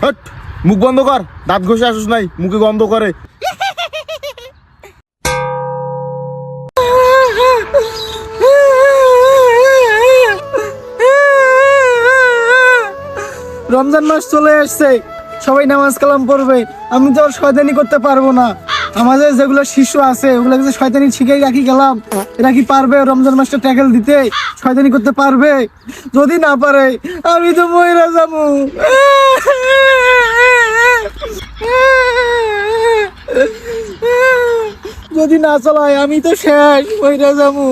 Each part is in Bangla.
হট, মুখ বন্ধ কর, দাঁত ঘষে আসুস নাই, মুখে গন্ধ করে। রমজান মাস চলে আসছে, সবাই নামাজ কালাম পড়বে। আমি তো আর শয়তানি করতে পারবো না। আমাদের যেগুলো শিষ্য আছে ওগুলোকে যে শয়তানি শিখেই রাখি গেলাম, এরা কি পারবে রমজান মাসটা ট্যাকেল দিতে? শয়তানি করতে পারবে? যদি না পারে আমি তো মইরা যাবো। যদি না চালায় আমি তো শেষ, মইরা যাবো।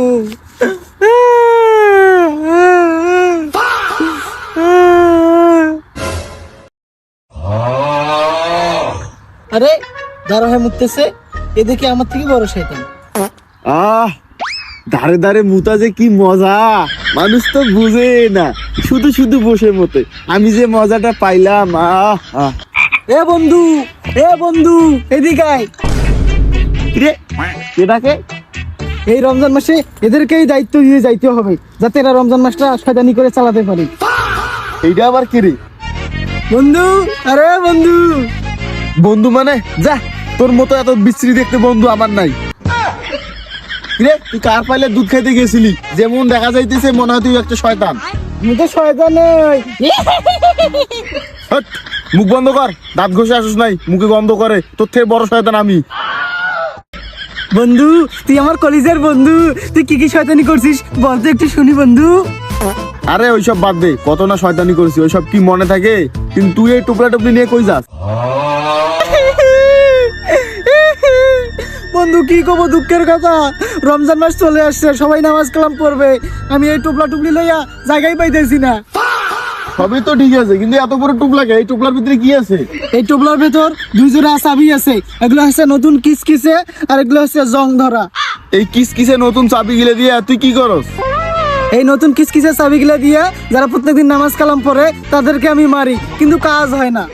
আরে দাঁড়া হয়ে মুততেছে, এ দেখি আমার থেকে বড় শয়তান। আহ, ধারে ধারে মুতা যে কি মজা, মানুষ তো বুঝে না, শুধু শুধু বসে মতে। আমি যে মজাটা পাইলাম। এ বন্ধু, এ বন্ধু, এদিকে আয়। রে এটাকে এই রমজান মাসে এদেরকেই দায়িত্ব দিয়ে যাইতে হবে, যাতে এরা রমজান মাসটা শয়তানি করে চালাতে পারে। এইটা আবার কি রে? বন্ধু, আরে বন্ধু। বন্ধু মানে যা, তোর মতো এত বিশ্রী দেখতে বন্ধু আমার নাই। রে তুই কার পাইলে দুধ খাইতে গেছিলি? যেমন দেখা যাইতেছে মনে হয় তুই একটা শয়তান। আমি তো শয়তান নই। হট, মুখ বন্ধ কর, দাঁত ঘষে আসুস নাই, মুখে গন্ধ করে। তোর থেকে বড় শয়তান আমি। বন্ধু তুই আমার কলেজের বন্ধু, তুই কি কি শয়তানি করছিস বলতো একটু শুনি বন্ধু। আরে ওইসব বাদ দে, কত না শয়তানি করেছি, ওইসব কি মনে থাকে? কিন্তু তুই এই টুকরা টুকরি নিয়ে কই যাস? বন্ধু কি কব দুঃখের কথা, রমজান মাস চলে আসছে, সবাই নামাজ কালাম পড়বে, আমি এই টুপলা টুপলি লইয়া জায়গায় পাইতেছি না। সবই তো ঠিক আছে, কিন্তু এত বড় টুকলাকে, এই টুকলার ভিতরে কি আছে? এই টুপলার ভেতর দুই জোড়া চাবি আছে, এগুলো হচ্ছে নতুন কিসকিসে আর এগুলো হচ্ছে জং ধরা। এই কিসকিসে নতুন চাবি গিলে দিয়ে তুই কি করস? এই নতুন কিসকিসে চাবিগুলো দিয়ে যারা প্রত্যেকদিন নামাজ কালাম পড়ে তাদেরকে আমি মারি, কিন্তু কাজ হয় না।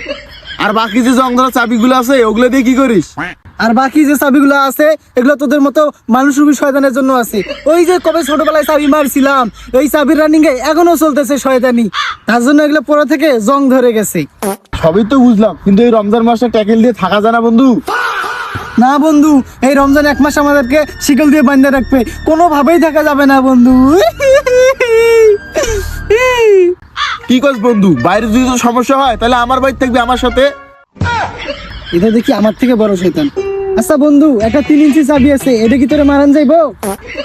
আর বাকি যে জং ধরা চাবিগুলো আছে ওগুলো দিয়ে কি করিস? আর বাকি যে চাবিগুলো আছে এগুলো তোদের মতো মানুষরূপী শয়তানের জন্য আছে। ওই যে কবে ছোটবেলায় চাবি মারছিলাম, ওই চাবির রানিং এ এখনো চলতেছে শয়তানি, তার জন্য এগুলো পরে থেকে জং ধরে গেছে। সবই তো বুঝলাম, কিন্তু এই রমজান মাসে ট্যাকেল দিয়ে থাকা যায় না বন্ধু। না বন্ধু, এই রমজান এক মাস আমাদেরকে শিকল দিয়ে বাঁধে রাখবে, কোনোভাবেই থাকা যাবে না বন্ধু। কি করছ বন্ধু? বাইরে যদি তো সমস্যা হয় তাহলে আমার বাড়ি থাকবি আমার সাথে। এটা দেখি আমার থেকে বড় শয়তান। আচ্ছা বন্ধু, একটা 3 ইঞ্চি চাবি আছে, এটা কি তোরে মারান যাইবো?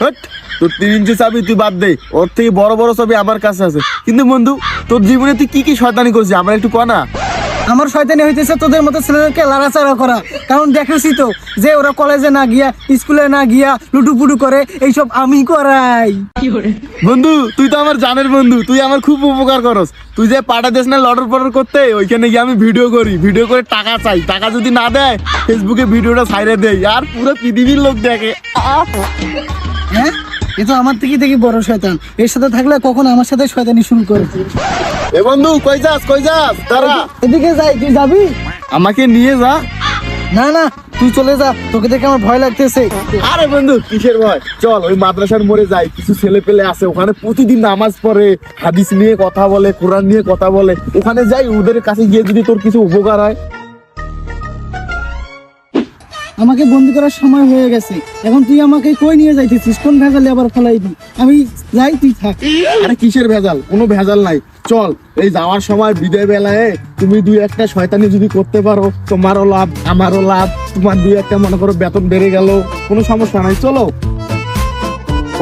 হট, তোর 3 ইঞ্চি চাবি তুই বাদ দে, ওর থেকে বড় বড় চাবি আমার কাছে আছে। কিন্তু বন্ধু, তোর জীবনে তুই কি কি শয়তানি করছিস আমার একটু কনা। আমার শয়তানি হইতেছে তোদের মতো ছেলেদেরকে লাড়াচাড়া করা, কারণ দেখেছি তো যে ওরা কলেজে না গিয়া স্কুলে না গিয়া লুটুপুটু করে, এইসব আমি করাই। বন্ধু তুই তো আমার জানের বন্ধু, তুই আমার খুব উপকার করস। তুই যে পাঠা দেশ না লটর পটর করতে, ওইখানে গিয়ে আমি ভিডিও করি, ভিডিও করে টাকা চাই, টাকা যদি না দেয় ফেসবুকে ভিডিওটা ছাইরে দেই, আর পুরো পৃথিবীর লোক দেখে। হ্যাঁ, এ তো আমার থেকে দেখি বড় শয়তান, এর সাথে থাকলে কখন আমার সাথে শয়তানি শুরু করে। এ বন্ধু কই যাস, কই যাস? দাঁড়া, এদিকে যাই, তুই যাবি? আমাকে নিয়ে যা। না না, তুই চলে যা, তোকে দেখে আমার ভয় লাগতেছে। আরে বন্ধু কিসের ভয়, চল ওই মাদ্রাসার মোড়ে যাই, কিছু ছেলে পেলে আছে ওখানে প্রতিদিন নামাজ পড়ে, হাদিস নিয়ে কথা বলে, কোরআন নিয়ে কথা বলে, ওখানে যাই, ওদের কাছে গিয়ে যদি তোর কিছু উপকার হয়। আমাকে বন্দি করার সময় হয়ে গেছে, এখন তুই আমাকে কই নিয়ে যাইতেছিস? কোন ভেজালে আবার ফেলাইবি? আমি যাই, তুই থাক। আরে কিসের ভেজাল? কোনো ভেজাল নাই, চল। এই যাওয়ার সময় বিদায় বেলায় তুমি দুই একটা শয়তানি যদি করতে পারো, তোমারও লাভ আমারও লাভ, তোমার দুই একটা মনে করো বেতন বেড়ে গেল, কোনো সমস্যা নাই, চলো।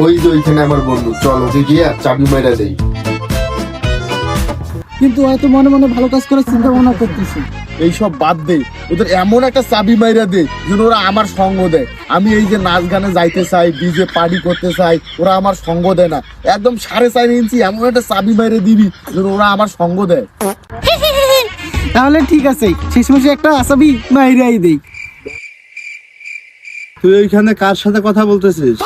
ওই যে ওইখানে আমার বন্ধু, চল ওকে গিয়ে চাবি মেরে দেই। কিন্তু হয়তো মনে মনে ভালো কাজ করে চিন্তা ভাবনা করতেছে। এইসব বাদ দে, ওদের এমন একটা চাবি মাইরা দে যেন ওরা আমার সঙ্গ দেয়। আমি এই যে নাচ গানে যাইতে চাই, ডিজে পার্টি করতে চাই, ওরা আমার সঙ্গ দেয় না। একদম 4.5 ইঞ্চি এমন একটা চাবি মাইরে দিবি যেন ওরা আমার সঙ্গ দেয়। তাহলে ঠিক আছে, শেষ মাসে একটা আসাবি মাইরাই দেই। তুই ওইখানে কার সাথে কথা বলতেছিস?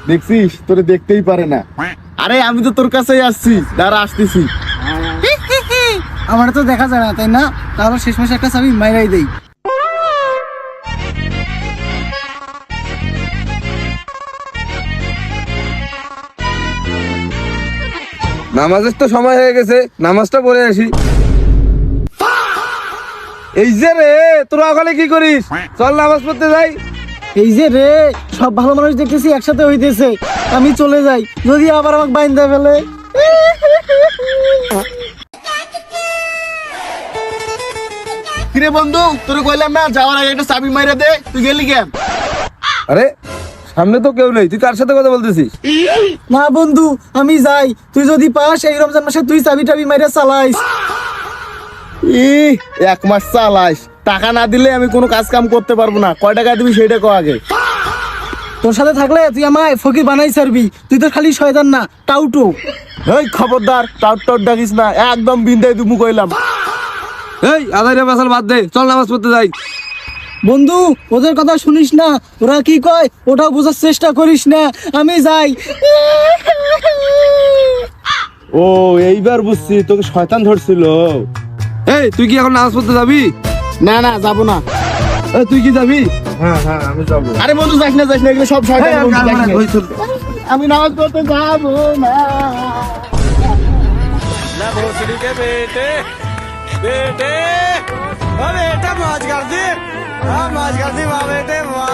দেখছিস, তোরে দেখতেই পারে না। আরে আমি তো তোর কাছেই আসছি, দাঁড়া আসতেছি। আমার তো দেখা যায় না, তাই না? তাহলে শেষ মাসে একটা চাবি মাইরাই দেই। নামাজের তো সময় হয়ে গেছে, নামাজটা পড়ে আসি। এই যে রে তোরা ওখানে কি করিস? চল নামাজ পড়তে যাই। এই যে রে সব ভালো মানুষ দেখতেছি একসাথে হইতেছে, আমি চলে যাই, যদি আবার আমাকে বাইন্দা ফেলে। কিরে বন্ধু, তোর কইলাম না যাওয়ার আগে একটা চাবি মাইরা দে, তুই গেলি কেন? আরে সামনে তো কেউ নেই, তুই কার সাথে কথা বলতেছিস? না বন্ধু আমি যাই, তুই যদি পাস এই রমজান মাসে তুই চাবি টাবি মাইরা চালাইস। এক মাস চালাইস, টাকা না দিলে আমি কোনো কাজ কাম করতে পারবো না। কয় টাকা দিবি সেইটা কো আগে। তোর সাথে থাকলে তুই আমায় ফকির বানাই ছাড়বি, তুই তো খালি শয়তান না টাউটু। এই খবরদার, টাউট টাউট ডাকিস না, একদম বিন্দাই দুমু কইলাম। এই আদারে বাসাল বাদ দে, চল নামাজ পড়তে যাই। বন্ধু ওদের কথা শুনিস না, ওরা কি কয় ওটাও বোঝার চেষ্টা করিস না, আমি যাই। ও এইবার বুঝছি, তোকে শয়তান ধরছিল। এই তুই কি এখন নামাজ পড়তে যাবি? না না, যাবো না। এই তুই কি যাবি? আমি যাবো। আরে বন্ধু যাস না, এগুলো সব শয়তান এই, বন্ধু, যাস না। ওই চল। আমি নামাজ পড়তে যাবো না। भोसड़ी के बेटे बेटे बेटा मौज कर दी, हाँ मौज कर दी वाह बेटे वाह।